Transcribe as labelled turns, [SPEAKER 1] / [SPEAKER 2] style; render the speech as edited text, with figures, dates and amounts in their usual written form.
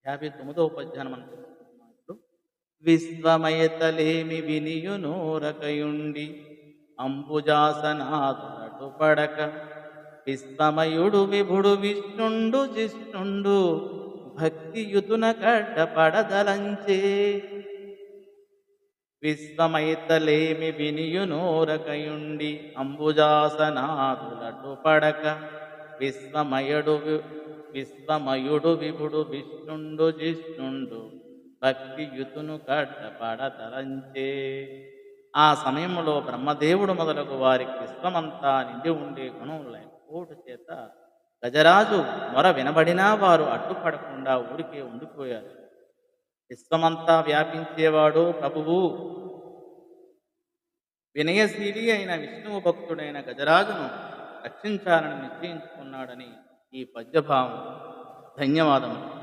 [SPEAKER 1] 59వ పద్యాన్ని మనం చెప్పుకుంటున్నాం ఇప్పుడు. విశ్వమయతలేమి వినియునోరకయుండి అంబుజాసనాదులటు పడక విశ్వమయుడు విభుడు విష్ణుండు జిష్ణుండు భక్తియుతున కడ్డ పడదలంచే. విశ్వమైతలేమి వినియునోరకయుండి అంబుజాసనాదులటు పడక విశ్వమయుడు విభుడు విష్ణుండు జిష్ణుండు భక్తియుతును కడ్డపడతలంచే. ఆ సమయంలో బ్రహ్మదేవుడు మొదలగు వారికి విశ్వమంతా నిండి ఉండే గుణం లేకపోవట చేత గజరాజు మొర వినబడినా వారు అడ్డుపడకుండా ఊరికే ఉండిపోయారు. విశ్వమంతా వ్యాపించేవాడు ప్రభువు, వినయశీలి అయిన విష్ణువు భక్తుడైన గజరాజును రక్షించాలని నిశ్చయించుకున్నాడని ఈ పద్యభావం. ధన్యవాదములు.